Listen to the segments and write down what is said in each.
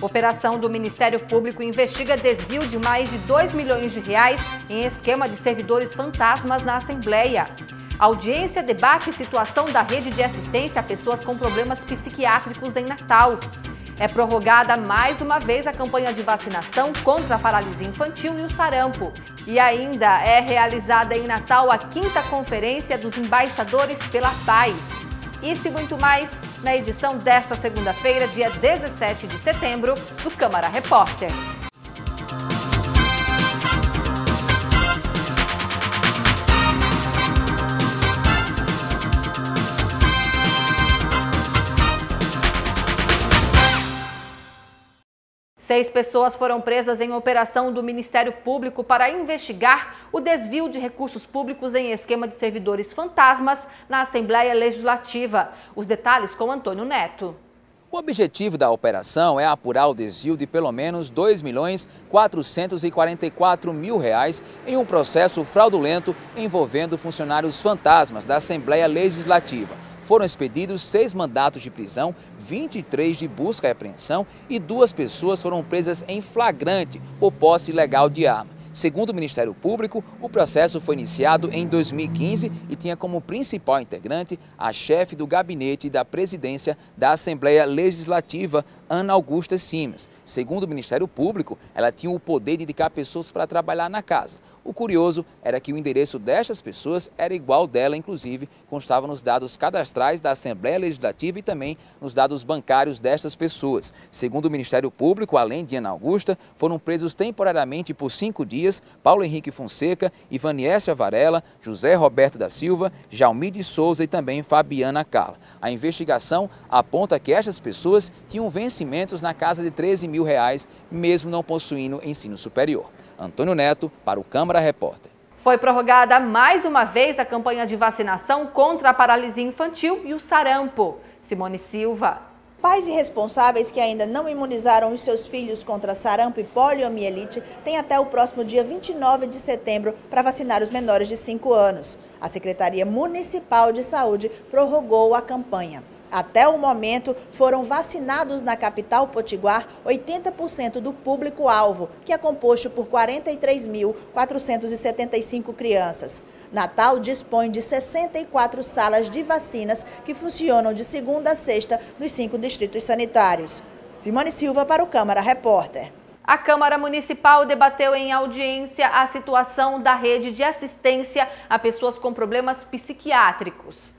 Operação do Ministério Público investiga desvio de mais de R$2 milhões em esquema de servidores fantasmas na Assembleia. A audiência debate situação da rede de assistência a pessoas com problemas psiquiátricos em Natal. É prorrogada mais uma vez a campanha de vacinação contra a paralisia infantil e o sarampo. E ainda é realizada em Natal a 5ª Conferência dos Embaixadores pela Paz. Isso e muito mais na edição desta segunda-feira, dia 17 de setembro, do Câmara Repórter. Seis pessoas foram presas em operação do Ministério Público para investigar o desvio de recursos públicos em esquema de servidores fantasmas na Assembleia Legislativa. Os detalhes com Antônio Neto. O objetivo da operação é apurar o desvio de pelo menos R$2.444.000 em um processo fraudulento envolvendo funcionários fantasmas da Assembleia Legislativa. Foram expedidos 6 mandatos de prisão, 23 de busca e apreensão e 2 pessoas foram presas em flagrante por posse ilegal de arma. Segundo o Ministério Público, o processo foi iniciado em 2015 e tinha como principal integrante a chefe do gabinete da presidência da Assembleia Legislativa, Ana Augusta Simas. Segundo o Ministério Público, ela tinha o poder de indicar pessoas para trabalhar na casa. O curioso era que o endereço destas pessoas era igual dela, inclusive constava nos dados cadastrais da Assembleia Legislativa e também nos dados bancários destas pessoas. Segundo o Ministério Público, além de Ana Augusta, foram presos temporariamente por 5 dias Paulo Henrique Fonseca, Ivaniécia Varela, José Roberto da Silva, Jaumir de Souza e também Fabiana Carla. A investigação aponta que estas pessoas tinham vencimentos na casa de R$13 mil, mesmo não possuindo ensino superior. Antônio Neto, para o Câmara Repórter. Foi prorrogada mais uma vez a campanha de vacinação contra a paralisia infantil e o sarampo. Simone Silva. Pais e responsáveis que ainda não imunizaram os seus filhos contra sarampo e poliomielite têm até o próximo dia 29 de setembro para vacinar os menores de 5 anos. A Secretaria Municipal de Saúde prorrogou a campanha. Até o momento, foram vacinados na capital potiguar 80% do público-alvo, que é composto por 43.475 crianças. Natal dispõe de 64 salas de vacinas que funcionam de segunda a sexta nos 5 distritos sanitários. Simone Silva para o Câmara Repórter. A Câmara Municipal debateu em audiência a situação da rede de assistência a pessoas com problemas psiquiátricos.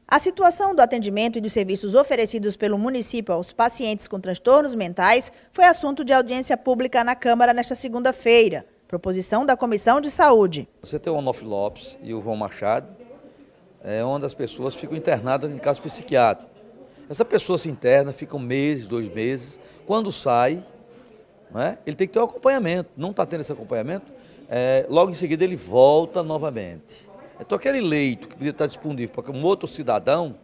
A situação do atendimento e dos serviços oferecidos pelo município aos pacientes com transtornos mentais foi assunto de audiência pública na Câmara nesta segunda-feira. Proposição da Comissão de Saúde. Você tem o Onofre Lopes e o João Machado, onde as pessoas ficam internadas em caso psiquiátrico. Essa pessoa se interna, fica 1 mês, 2 meses. Quando sai, ele tem que ter um acompanhamento. Não está tendo esse acompanhamento, logo em seguida ele volta novamente. Então aquele leito que podia estar disponível para um outro cidadão,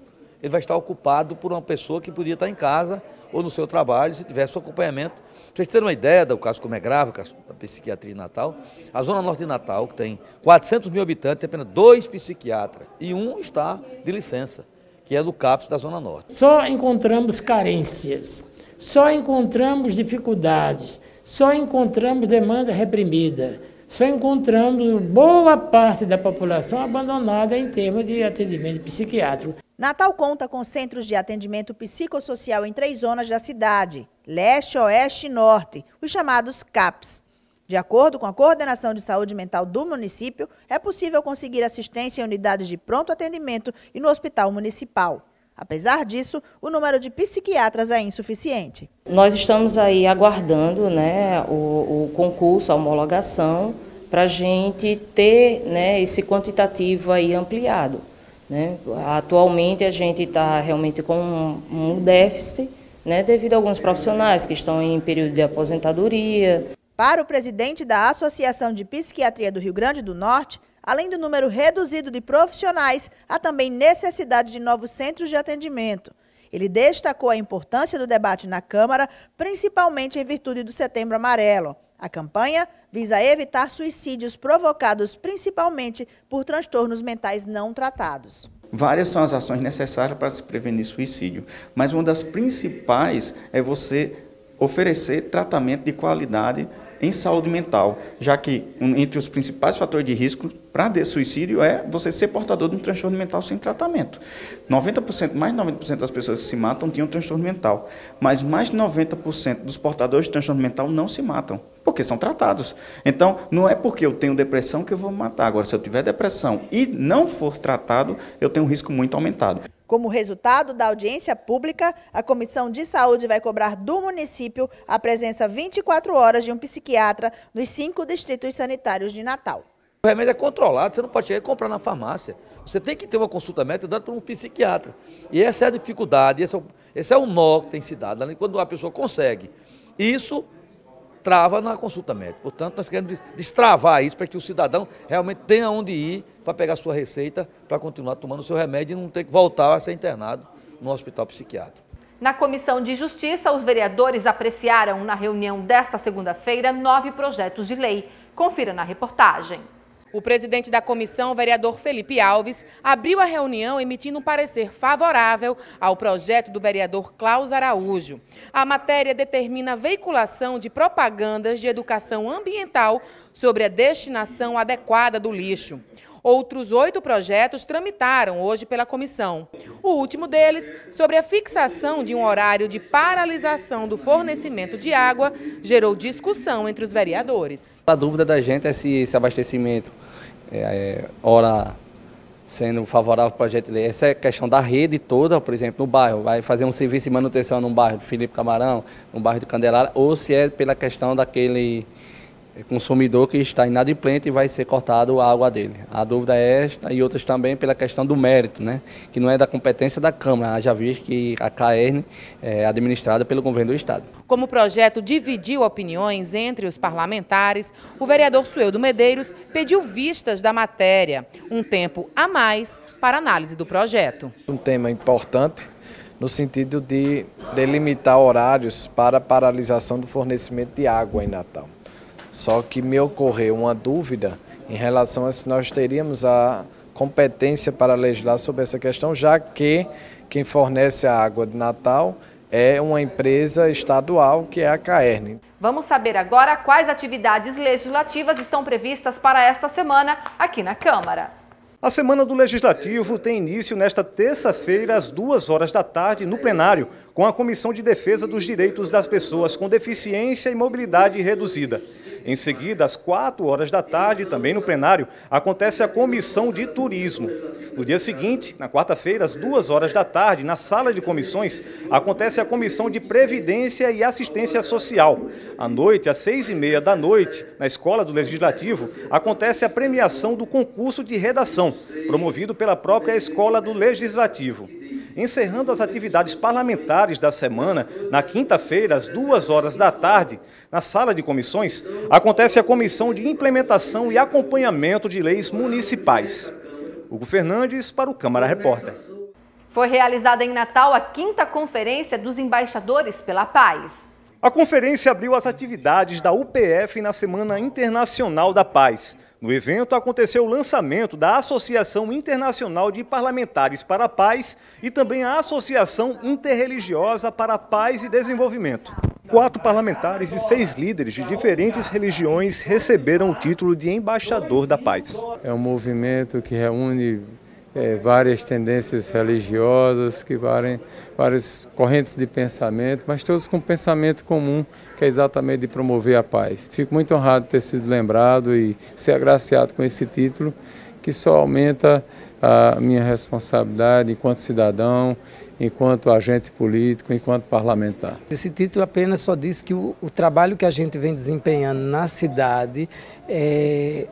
ele vai estar ocupado por uma pessoa que podia estar em casa ou no seu trabalho, se tivesse o acompanhamento. Para vocês terem uma ideia do caso como é grave, o caso da psiquiatria em Natal, a Zona Norte de Natal, que tem 400 mil habitantes, tem apenas 2 psiquiatras e um está de licença, que é do CAPS da Zona Norte. Só encontramos carências, só encontramos dificuldades, só encontramos demanda reprimida. Só encontramos boa parte da população abandonada em termos de atendimento psiquiátrico. Natal conta com centros de atendimento psicossocial em 3 zonas da cidade, leste, oeste e norte, os chamados CAPs. De acordo com a Coordenação de Saúde Mental do município, é possível conseguir assistência em unidades de pronto atendimento e no hospital municipal. Apesar disso, o número de psiquiatras é insuficiente. Nós estamos aí aguardando o concurso, a homologação, para a gente ter esse quantitativo aí ampliado. Atualmente a gente está realmente com um déficit, devido a alguns profissionais que estão em período de aposentadoria. Para o presidente da Associação de Psiquiatria do Rio Grande do Norte, além do número reduzido de profissionais, há também necessidade de novos centros de atendimento. Ele destacou a importância do debate na Câmara, principalmente em virtude do Setembro Amarelo. A campanha visa evitar suicídios provocados principalmente por transtornos mentais não tratados. Várias são as ações necessárias para se prevenir suicídio, mas uma das principais é você oferecer tratamento de qualidade em saúde mental, já que entre os principais fatores de risco para suicídio é você ser portador de um transtorno mental sem tratamento. 90%, mais de 90% das pessoas que se matam tinham transtorno mental, mas mais de 90% dos portadores de transtorno mental não se matam, porque são tratados. Então, não é porque eu tenho depressão que eu vou me matar. Agora, se eu tiver depressão e não for tratado, eu tenho um risco muito aumentado. Como resultado da audiência pública, a Comissão de Saúde vai cobrar do município a presença 24 horas de um psiquiatra nos 5 distritos sanitários de Natal. O remédio é controlado, você não pode chegar e comprar na farmácia. Você tem que ter uma consulta médica dada por um psiquiatra. E essa é a dificuldade, esse é o nó que tem se dado. Quando a pessoa consegue isso, trava na consulta médica. Portanto, nós queremos destravar isso para que o cidadão realmente tenha onde ir para pegar sua receita, para continuar tomando o seu remédio e não ter que voltar a ser internado no hospital psiquiátrico. Na Comissão de Justiça, os vereadores apreciaram na reunião desta segunda-feira 9 projetos de lei. Confira na reportagem. O presidente da comissão, o vereador Felipe Alves, abriu a reunião emitindo um parecer favorável ao projeto do vereador Klaus Araújo. A matéria determina a veiculação de propagandas de educação ambiental sobre a destinação adequada do lixo. Outros 8 projetos tramitaram hoje pela comissão. O último deles, sobre a fixação de um horário de paralisação do fornecimento de água, gerou discussão entre os vereadores. A dúvida da gente é se esse abastecimento, ora sendo favorável ao projeto de lei, essa é a questão da rede toda, por exemplo, no bairro, vai fazer um serviço de manutenção no bairro do Felipe Camarão, no bairro de Candelária, ou se é pela questão daquele consumidor que está inadimplente e vai ser cortado a água dele. A dúvida é esta e outras também pela questão do mérito, né? Que não é da competência da Câmara, já visto que a CAERN é administrada pelo governo do Estado. Como o projeto dividiu opiniões entre os parlamentares, o vereador Sueldo Medeiros pediu vistas da matéria, um tempo a mais para análise do projeto. Um tema importante no sentido de delimitar horários para a paralisação do fornecimento de água em Natal. Só que me ocorreu uma dúvida em relação a se nós teríamos a competência para legislar sobre essa questão, já que quem fornece a água de Natal é uma empresa estadual, que é a CAERN. Vamos saber agora quais atividades legislativas estão previstas para esta semana aqui na Câmara. A Semana do Legislativo tem início nesta terça-feira, às 2 horas da tarde, no plenário, com a Comissão de Defesa dos Direitos das Pessoas com Deficiência e Mobilidade Reduzida. Em seguida, às 4 horas da tarde, também no plenário, acontece a Comissão de Turismo. No dia seguinte, na quarta-feira, às 2 horas da tarde, na Sala de Comissões, acontece a Comissão de Previdência e Assistência Social. À noite, às 6h30 da noite, na Escola do Legislativo, acontece a premiação do concurso de redação, promovido pela própria Escola do Legislativo. Encerrando as atividades parlamentares da semana, na quinta-feira, às 2 horas da tarde, na Sala de Comissões, acontece a Comissão de Implementação e Acompanhamento de Leis Municipais. Hugo Fernandes para o Câmara Repórter. Foi realizada em Natal a 5ª Conferência dos Embaixadores pela Paz. A conferência abriu as atividades da UPF na Semana Internacional da Paz. No evento aconteceu o lançamento da Associação Internacional de Parlamentares para a Paz e também a Associação Interreligiosa para a Paz e Desenvolvimento. 4 parlamentares e 6 líderes de diferentes religiões receberam o título de Embaixador da Paz. É um movimento que reúne várias tendências religiosas, várias correntes de pensamento, mas todos com pensamento comum, que é exatamente de promover a paz. Fico muito honrado de ter sido lembrado e ser agraciado com esse título, que só aumenta a minha responsabilidade enquanto cidadão, enquanto agente político, enquanto parlamentar. Esse título apenas só diz que o trabalho que a gente vem desempenhando na cidade é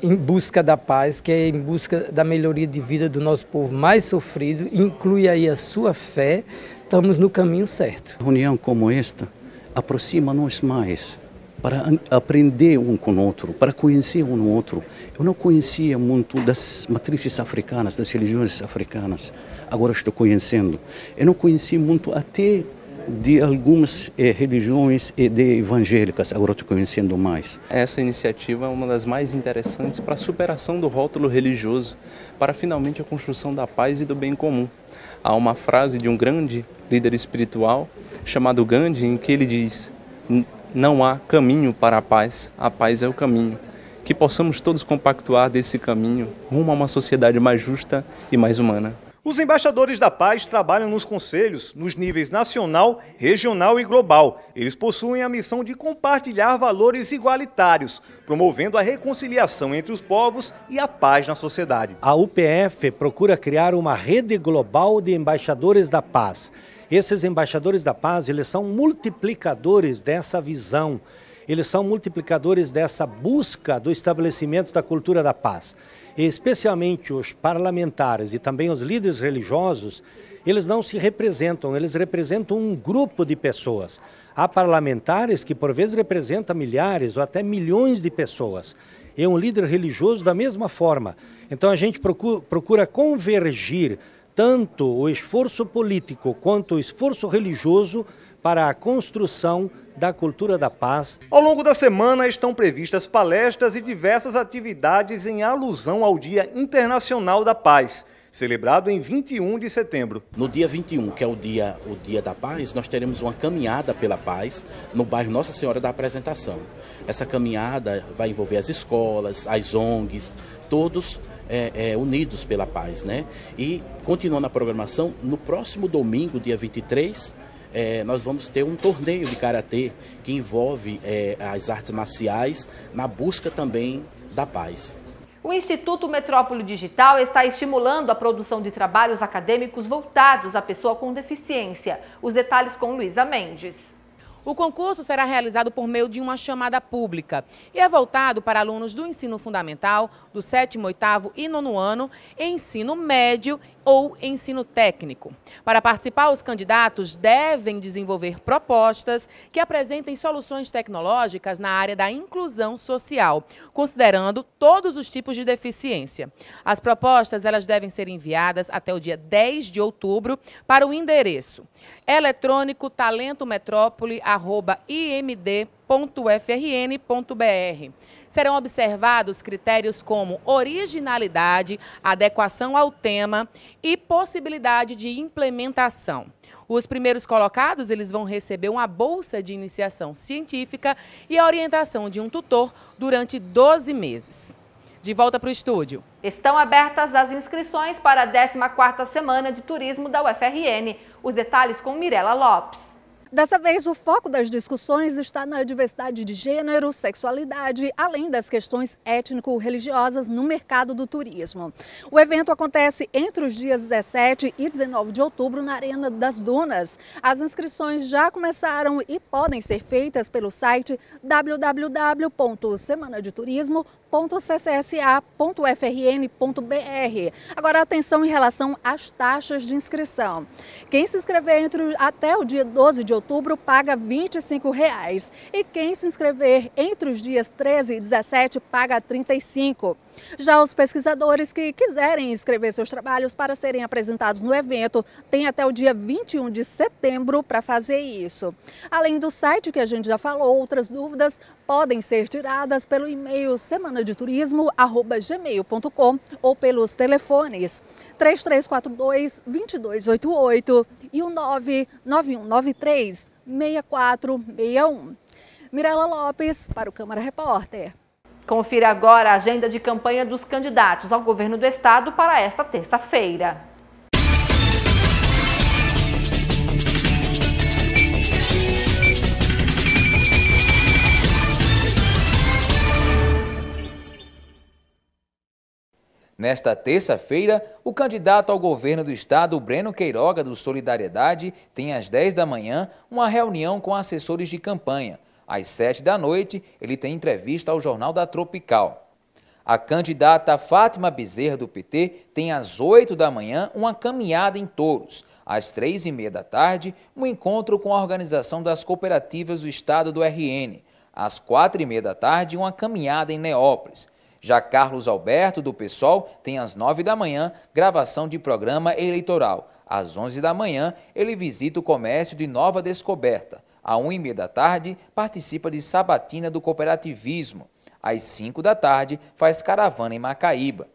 em busca da paz, que é em busca da melhoria de vida do nosso povo mais sofrido, inclui aí a sua fé, estamos no caminho certo. Reunião como esta aproxima-nos mais para aprender um com o outro, para conhecer um no outro. Eu não conhecia muito das matrizes africanas, das religiões africanas, agora estou conhecendo. Eu não conhecia muito até de algumas religiões evangélicas, agora estou conhecendo mais. Essa iniciativa é uma das mais interessantes para a superação do rótulo religioso, para finalmente a construção da paz e do bem comum. Há uma frase de um grande líder espiritual chamado Gandhi, em que ele diz: não há caminho para a paz é o caminho. Que possamos todos compactuar desse caminho rumo a uma sociedade mais justa e mais humana. Os embaixadores da paz trabalham nos conselhos, nos níveis nacional, regional e global. Eles possuem a missão de compartilhar valores igualitários, promovendo a reconciliação entre os povos e a paz na sociedade. A UPF procura criar uma rede global de embaixadores da paz. Esses embaixadores da paz, eles são multiplicadores dessa visão. Eles são multiplicadores dessa busca do estabelecimento da cultura da paz. E especialmente os parlamentares e também os líderes religiosos, eles não se representam, eles representam um grupo de pessoas. Há parlamentares que por vezes representam milhares ou até milhões de pessoas. E um líder religioso da mesma forma. Então a gente procura convergir tanto o esforço político quanto o esforço religioso para a construção da cultura da paz. Ao longo da semana estão previstas palestras e diversas atividades em alusão ao Dia Internacional da Paz, celebrado em 21 de setembro. No dia 21, que é o dia da Paz, nós teremos uma caminhada pela paz no bairro Nossa Senhora da Apresentação. Essa caminhada vai envolver as escolas, as ONGs, todos unidos pela paz, né? E continuando a programação, no próximo domingo, dia 23, nós vamos ter um torneio de karatê que envolve as artes marciais na busca também da paz. O Instituto Metrópole Digital está estimulando a produção de trabalhos acadêmicos voltados à pessoa com deficiência. Os detalhes com Luísa Mendes. O concurso será realizado por meio de uma chamada pública e é voltado para alunos do ensino fundamental, do 7º, 8º e 9º ano, ensino médio ou ensino técnico. Para participar, os candidatos devem desenvolver propostas que apresentem soluções tecnológicas na área da inclusão social, considerando todos os tipos de deficiência. As propostas elas devem ser enviadas até o dia 10 de outubro para o endereço eletrônico talentometrópole@imd.frn.br. Serão observados critérios como originalidade, adequação ao tema e possibilidade de implementação. Os primeiros colocados eles vão receber uma bolsa de iniciação científica e a orientação de um tutor durante 12 meses. De volta para o estúdio. Estão abertas as inscrições para a 14ª Semana de Turismo da UFRN. Os detalhes com Mirela Lopes. Dessa vez, o foco das discussões está na diversidade de gênero, sexualidade, além das questões étnico-religiosas no mercado do turismo. O evento acontece entre os dias 17 e 19 de outubro na Arena das Dunas. As inscrições já começaram e podem ser feitas pelo site www.semanadetourismo.ccsa.frn.br. Agora, atenção em relação às taxas de inscrição. Quem se inscrever até o dia 12 de outubro paga R$ 25 e quem se inscrever entre os dias 13 e 17 paga R$ 35. Já os pesquisadores que quiserem inscrever seus trabalhos para serem apresentados no evento têm até o dia 21 de setembro para fazer isso. Além do site que a gente já falou, outras dúvidas podem ser tiradas pelo e-mail semanadetourismo@gmail.com ou pelos telefones 3342-2288 e o 99193-6461. Mirela Lopes para o Câmara Repórter. Confira agora a agenda de campanha dos candidatos ao governo do estado para esta terça-feira. Nesta terça-feira, o candidato ao governo do estado, Breno Queiroga, do Solidariedade, tem às 10 da manhã uma reunião com assessores de campanha. Às 7 da noite, ele tem entrevista ao Jornal da Tropical. A candidata Fátima Bezerra, do PT, tem às 8 da manhã uma caminhada em Touros. Às 3h30 da tarde, um encontro com a Organização das Cooperativas do Estado do RN. Às 4h30 da tarde, uma caminhada em Neópolis. Já Carlos Alberto, do PSOL, tem às 9 da manhã gravação de programa eleitoral. Às 11 da manhã, ele visita o comércio de Nova Descoberta. À 1h30 da tarde, participa de sabatina do cooperativismo. Às 5 da tarde, faz caravana em Macaíba.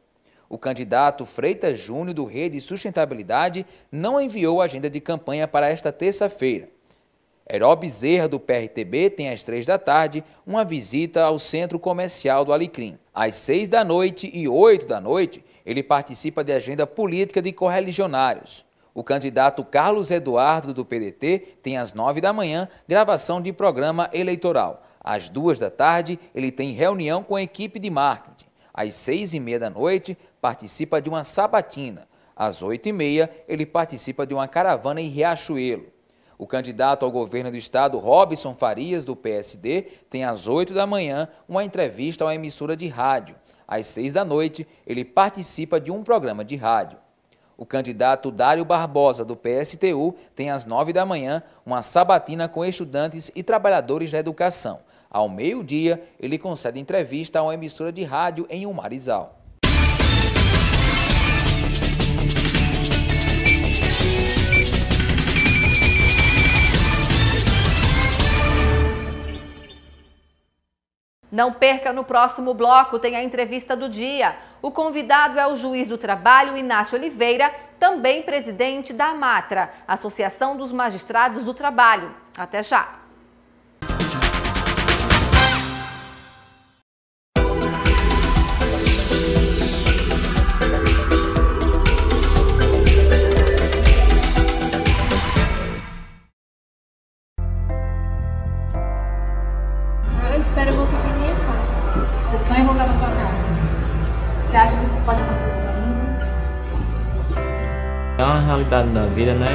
O candidato Freitas Júnior, do Rede Sustentabilidade, não enviou agenda de campanha para esta terça-feira. Herói Bezerra, do PRTB, tem às 3 da tarde uma visita ao Centro Comercial do Alecrim. Às 6 da noite e 8 da noite, ele participa de agenda política de correligionários. O candidato Carlos Eduardo, do PDT, tem às 9 da manhã gravação de programa eleitoral. Às 2 da tarde, ele tem reunião com a equipe de marketing. Às 6h30 da noite, participa de uma sabatina. Às 8h30, ele participa de uma caravana em Riachuelo. O candidato ao governo do estado, Robson Farias, do PSD, tem às 8 da manhã uma entrevista a uma emissora de rádio. Às 6 da noite, ele participa de um programa de rádio. O candidato Dário Barbosa, do PSTU, tem às 9 da manhã uma sabatina com estudantes e trabalhadores da educação. Ao meio-dia, ele concede entrevista a uma emissora de rádio em Umarizal. Não perca, no próximo bloco tem a entrevista do dia. O convidado é o juiz do trabalho, Inácio Oliveira, também presidente da AMATRA, Associação dos Magistrados do Trabalho. Até já! Eu espero voltar para minha casa. Você sonha em voltar para sua casa? Você acha que isso pode acontecer ainda? É uma realidade da vida, né?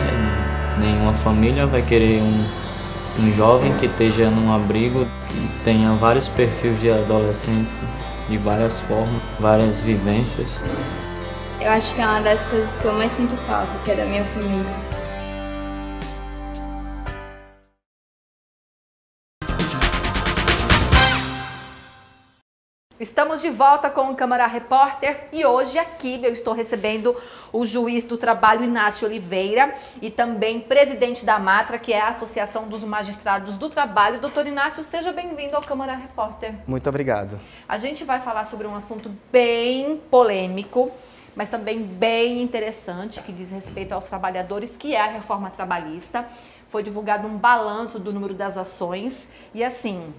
Nenhuma família vai querer um jovem que esteja num abrigo, que tenha vários perfis de adolescentes, de várias formas, várias vivências. Eu acho que é uma das coisas que eu mais sinto falta, que é da minha família. Estamos de volta com o Câmara Repórter e hoje aqui eu estou recebendo o juiz do trabalho, Inácio Oliveira, e também presidente da AMATRA, que é a Associação dos Magistrados do Trabalho. Doutor Inácio, seja bem-vindo ao Câmara Repórter. Muito obrigado. A gente vai falar sobre um assunto bem polêmico, mas também bem interessante, que diz respeito aos trabalhadores, que é a reforma trabalhista. Foi divulgado um balanço do número das ações e assim...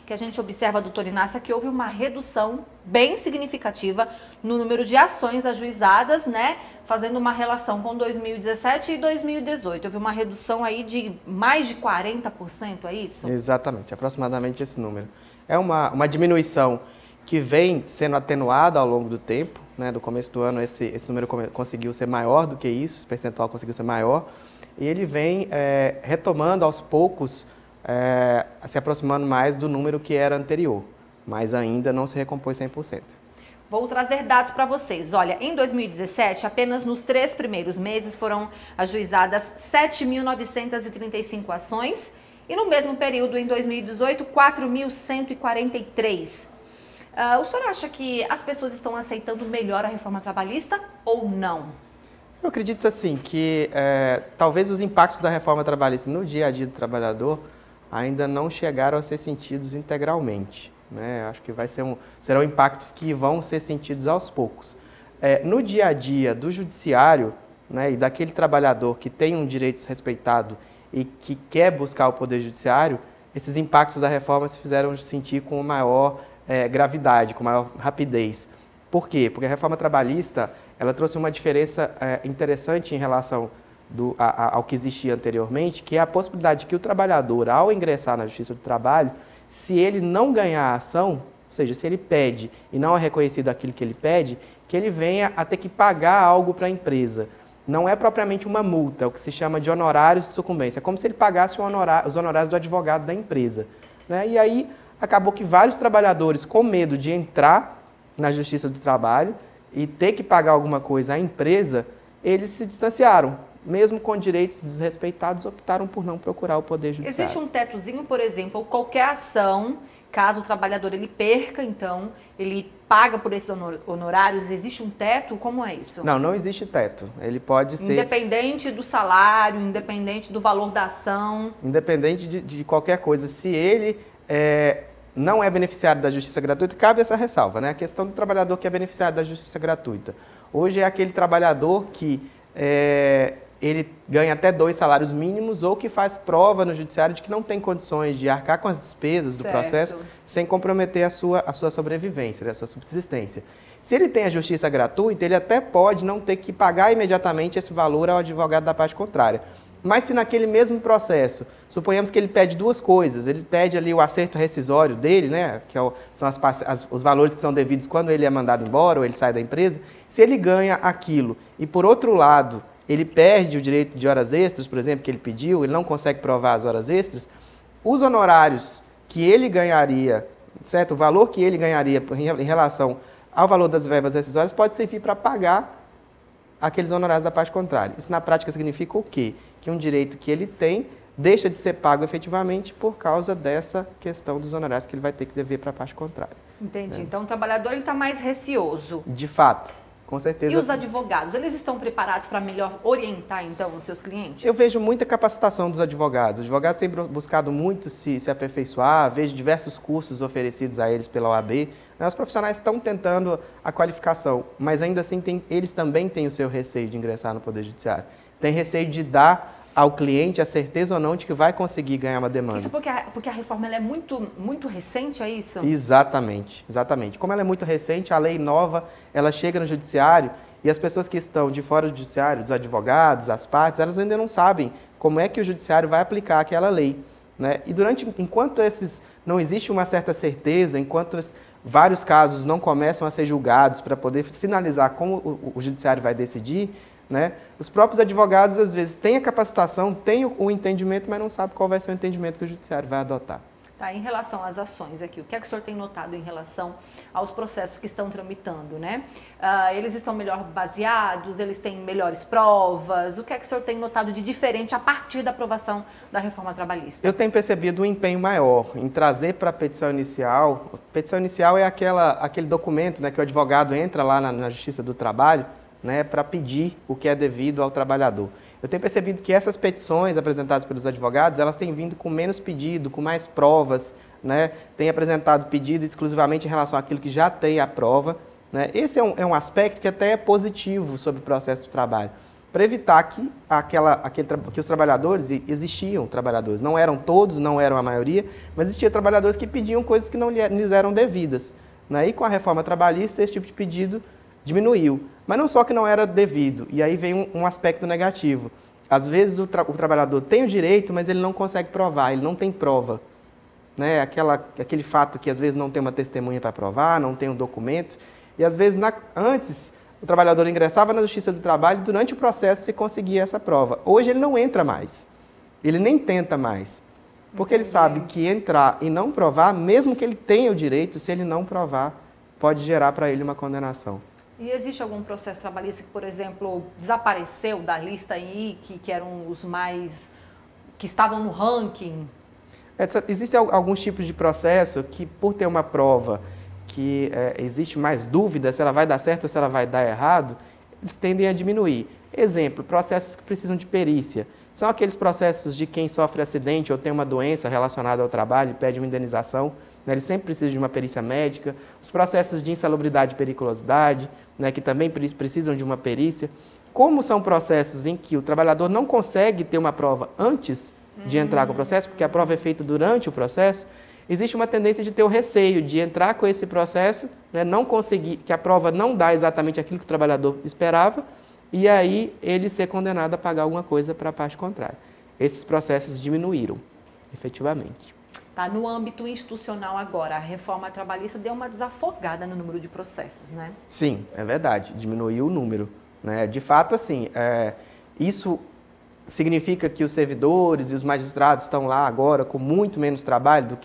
que a gente observa, doutor Inácio, é que houve uma redução bem significativa no número de ações ajuizadas, né? Fazendo uma relação com 2017 e 2018. Houve uma redução aí de mais de 40%, é isso? Exatamente, aproximadamente esse número. É uma diminuição que vem sendo atenuada ao longo do tempo, né? Do começo do ano esse número conseguiu ser maior do que isso, esse percentual conseguiu ser maior, e ele vem retomando aos poucos, se aproximando mais do número que era anterior, mas ainda não se recompôs 100%. Vou trazer dados para vocês. Olha, em 2017, apenas nos 3 primeiros meses foram ajuizadas 7.935 ações e no mesmo período, em 2018, 4.143. O senhor acha que as pessoas estão aceitando melhor a reforma trabalhista ou não? Eu acredito assim que talvez os impactos da reforma trabalhista no dia a dia do trabalhador ainda não chegaram a ser sentidos integralmente, né? Acho que serão impactos que vão ser sentidos aos poucos. No dia a dia do judiciário, né, e daquele trabalhador que tem um direito respeitado e que quer buscar o poder judiciário, esses impactos da reforma se fizeram sentir com maior gravidade, com maior rapidez. Por quê? Porque a reforma trabalhista ela trouxe uma diferença interessante em relação ao que existia anteriormente, que é a possibilidade de que o trabalhador, ao ingressar na Justiça do Trabalho, se ele não ganhar a ação, ou seja, se ele pede e não é reconhecido aquilo que ele pede, que ele venha a ter que pagar algo para a empresa. Não é propriamente uma multa, é o que se chama de honorários de sucumbência. É como se ele pagasse os honorários do advogado da empresa, né? E aí acabou que vários trabalhadores, com medo de entrar na Justiça do Trabalho e ter que pagar alguma coisa à empresa, eles se distanciaram. Mesmo com direitos desrespeitados, optaram por não procurar o Poder Judiciário. Existe um tetozinho, por exemplo, qualquer ação, caso o trabalhador ele perca, então, ele paga por esses honorários, existe um teto? Como é isso? Não, não existe teto. Ele pode ser... Independente do salário, independente do valor da ação? Independente de qualquer coisa. Se ele não é beneficiário da Justiça Gratuita, cabe essa ressalva, né? A questão do trabalhador que é beneficiário da Justiça Gratuita. Hoje é aquele trabalhador que ele ganha até 2 salários mínimos ou que faz prova no judiciário de que não tem condições de arcar com as despesas do processo sem comprometer a sua sobrevivência, a sua subsistência. Se ele tem a justiça gratuita, ele até pode não ter que pagar imediatamente esse valor ao advogado da parte contrária. Mas se naquele mesmo processo, suponhamos que ele pede 2 coisas, ele pede ali o acerto rescisório dele, né, que são os valores que são devidos quando ele é mandado embora ou ele sai da empresa, se ele ganha aquilo e, por outro lado, ele perde o direito de horas extras, por exemplo, que ele pediu, ele não consegue provar as horas extras, os honorários que ele ganharia, certo? O valor que ele ganharia em relação ao valor das verbas rescisórias pode servir para pagar aqueles honorários da parte contrária. Isso na prática significa o quê? Que um direito que ele tem deixa de ser pago efetivamente por causa dessa questão dos honorários que ele vai ter que dever para a parte contrária. Entendi. Então o trabalhador está mais receoso. De fato, com certeza. E os advogados, eles estão preparados para melhor orientar, então, os seus clientes? Eu vejo muita capacitação dos advogados. Os advogados têm buscado muito se aperfeiçoar, vejo diversos cursos oferecidos a eles pela OAB. Os profissionais estão tentando a qualificação, mas ainda assim eles também têm o seu receio de ingressar no Poder Judiciário. Tem receio de dar ao cliente a certeza ou não de que vai conseguir ganhar uma demanda. Isso porque a reforma ela é muito recente, é isso? Exatamente, exatamente. Como ela é muito recente, a lei nova, ela chega no judiciário e as pessoas que estão de fora do judiciário, os advogados, as partes, elas ainda não sabem como é que o judiciário vai aplicar aquela lei, né? E enquanto não existe uma certa certeza, enquanto vários casos não começam a ser julgados para poder sinalizar como o judiciário vai decidir, né? Os próprios advogados, às vezes, têm a capacitação, têm o entendimento, mas não sabem qual vai ser o entendimento que o judiciário vai adotar. Tá, em relação às ações aqui, o que é que o senhor tem notado em relação aos processos que estão tramitando, né? Eles estão melhor baseados, eles têm melhores provas, o que é que o senhor tem notado de diferente a partir da aprovação da reforma trabalhista? Eu tenho percebido um empenho maior em trazer para a petição inicial. A petição inicial é aquele documento, né, que o advogado entra lá na Justiça do Trabalho, né, para pedir o que é devido ao trabalhador. Eu tenho percebido que essas petições apresentadas pelos advogados, elas têm vindo com menos pedido, com mais provas, né, têm apresentado pedido exclusivamente em relação àquilo que já tem a prova, né. Esse é um aspecto que até é positivo sobre o processo de trabalho, para evitar que os trabalhadores, existiam trabalhadores, não eram todos, não eram a maioria, mas existiam trabalhadores que pediam coisas que não lhes eram devidas, né, e com a reforma trabalhista esse tipo de pedido diminuiu. Mas não só que não era devido, e aí vem um aspecto negativo. Às vezes o trabalhador tem o direito, mas ele não consegue provar, ele não tem prova, né? Aquele fato que às vezes não tem uma testemunha para provar, não tem um documento, e às vezes antes o trabalhador ingressava na Justiça do Trabalho e durante o processo se conseguia essa prova. Hoje ele não entra mais, ele nem tenta mais, porque ele sabe que entrar e não provar, mesmo que ele tenha o direito, se ele não provar, pode gerar para ele uma condenação. E existe algum processo trabalhista que, por exemplo, desapareceu da lista aí, que eram os mais, que estavam no ranking? Existem alguns tipos de processo que, por ter uma prova que existe mais dúvida se ela vai dar certo ou se ela vai dar errado, eles tendem a diminuir. Exemplo, processos que precisam de perícia. São aqueles processos de quem sofre acidente ou tem uma doença relacionada ao trabalho e pede uma indenização. Ele sempre precisa de uma perícia médica, os processos de insalubridade e periculosidade, né, que também precisam de uma perícia. Como são processos em que o trabalhador não consegue ter uma prova antes de entrar com o processo, porque a prova é feita durante o processo, existe uma tendência de ter o receio de entrar com esse processo, né, não conseguir, que a prova não dá exatamente aquilo que o trabalhador esperava, e aí ele ser condenado a pagar alguma coisa para a parte contrária. Esses processos diminuíram, efetivamente. Tá, no âmbito institucional agora, a reforma trabalhista deu uma desafogada no número de processos, né? Sim, é verdade, diminuiu o número, né? De fato, assim, isso significa que os servidores e os magistrados estão lá agora com muito menos trabalho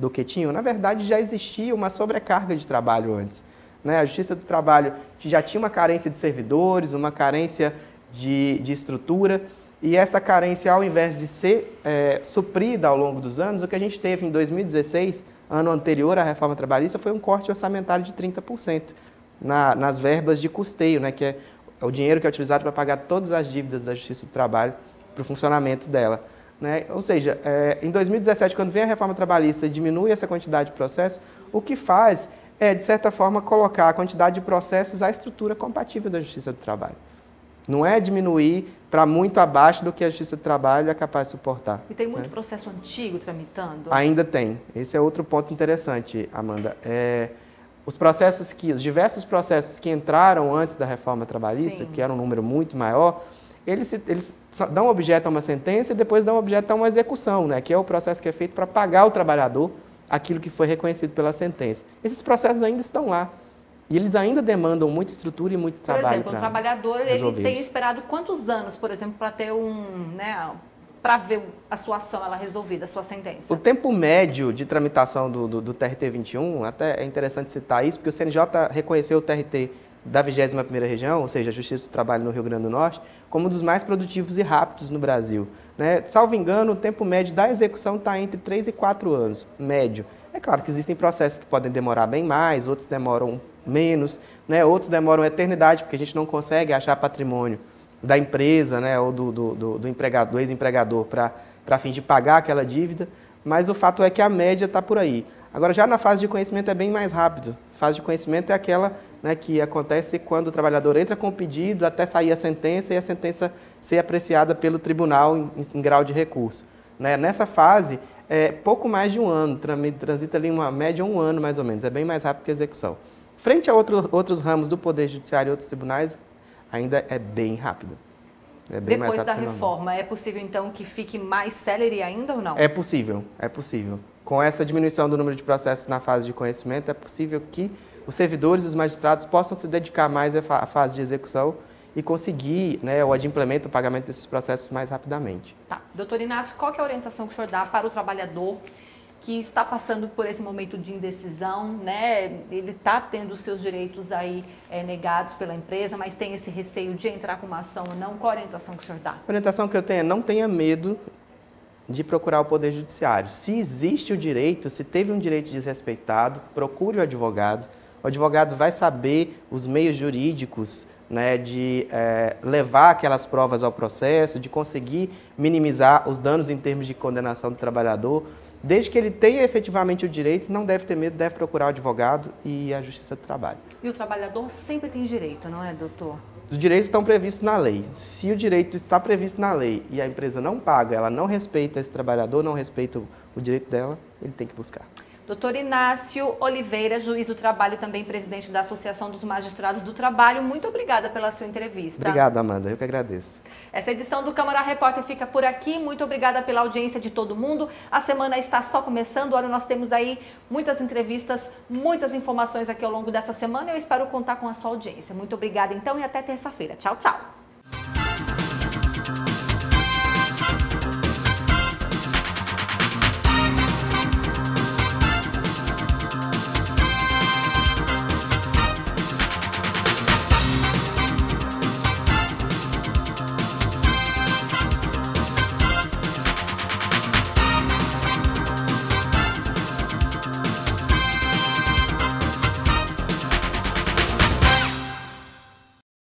do que tinham? Na verdade, já existia uma sobrecarga de trabalho antes, né? A Justiça do Trabalho já tinha uma carência de servidores, uma carência de estrutura. E essa carência, ao invés de ser suprida ao longo dos anos, o que a gente teve em 2016, ano anterior à reforma trabalhista, foi um corte orçamentário de 30% nas verbas de custeio, né, que é o dinheiro que é utilizado para pagar todas as dívidas da Justiça do Trabalho para o funcionamento dela, né? Ou seja, em 2017, quando vem a reforma trabalhista e diminui essa quantidade de processos, o que faz é, de certa forma, colocar a quantidade de processos à estrutura compatível da Justiça do Trabalho. Não é diminuir para muito abaixo do que a Justiça do Trabalho é capaz de suportar. E tem muito processo antigo tramitando? Ainda tem. Esse é outro ponto interessante, Amanda. Os diversos processos que entraram antes da reforma trabalhista, que era um número muito maior, eles dão objeto a uma sentença e depois dão objeto a uma execução, né? Que é o processo que é feito para pagar o trabalhador aquilo que foi reconhecido pela sentença. Esses processos ainda estão lá. E eles ainda demandam muita estrutura e muito trabalho. Por exemplo, um trabalhador ele tem esperado quantos anos, por exemplo, para ter para ver a sua ação ela resolvida, a sua sentença? O tempo médio de tramitação do TRT 21, até é interessante citar isso, porque o CNJ reconheceu o TRT da 21ª Região, ou seja, a Justiça do Trabalho no Rio Grande do Norte, como um dos mais produtivos e rápidos no Brasil. Né? Salvo engano, o tempo médio da execução está entre 3 e 4 anos, médio. É claro que existem processos que podem demorar bem mais, outros demoram menos, né? Outros demoram eternidade, porque a gente não consegue achar patrimônio da empresa, né? Ou do ex-empregador para fim de pagar aquela dívida, mas o fato é que a média está por aí. Agora, já na fase de conhecimento é bem mais rápido. A fase de conhecimento é aquela, né, que acontece quando o trabalhador entra com o pedido até sair a sentença e a sentença ser apreciada pelo tribunal em grau de recurso. Né? Nessa fase, é pouco mais de um ano, transita ali uma média de um ano mais ou menos, é bem mais rápido que a execução. Frente a outros ramos do Poder Judiciário e outros tribunais, ainda é bem rápido. É bem Depois mais rápido da reforma, é possível então que fique mais célere ainda ou não? É possível, é possível. Com essa diminuição do número de processos na fase de conhecimento, é possível que os servidores e os magistrados possam se dedicar mais à fase de execução e conseguir, né, o adimplemento, o pagamento desses processos mais rapidamente. Tá. Doutor Inácio, qual que é a orientação que o senhor dá para o trabalhador que está passando por esse momento de indecisão, né? Ele está tendo os seus direitos aí negados pela empresa, mas tem esse receio de entrar com uma ação ou não? Qual a orientação que o senhor dá? A orientação que eu tenho é não tenha medo de procurar o Poder Judiciário. Se existe o direito, se teve um direito desrespeitado, procure o advogado. O advogado vai saber os meios jurídicos, né, de levar aquelas provas ao processo, de conseguir minimizar os danos em termos de condenação do trabalhador. Desde que ele tenha efetivamente o direito, não deve ter medo, deve procurar o advogado e a Justiça do Trabalho. E o trabalhador sempre tem direito, não é, doutor? Os direitos estão previstos na lei. Se o direito está previsto na lei e a empresa não paga, ela não respeita esse trabalhador, não respeita o direito dela, ele tem que buscar. Doutor Inácio Oliveira, juiz do trabalho e também presidente da Associação dos Magistrados do Trabalho, muito obrigada pela sua entrevista. Obrigado, Amanda. Eu que agradeço. Essa edição do Câmara Repórter fica por aqui. Muito obrigada pela audiência de todo mundo. A semana está só começando. Olha, nós temos aí muitas entrevistas, muitas informações aqui ao longo dessa semana. Eu espero contar com a sua audiência. Muito obrigada, então, e até terça-feira. Tchau, tchau.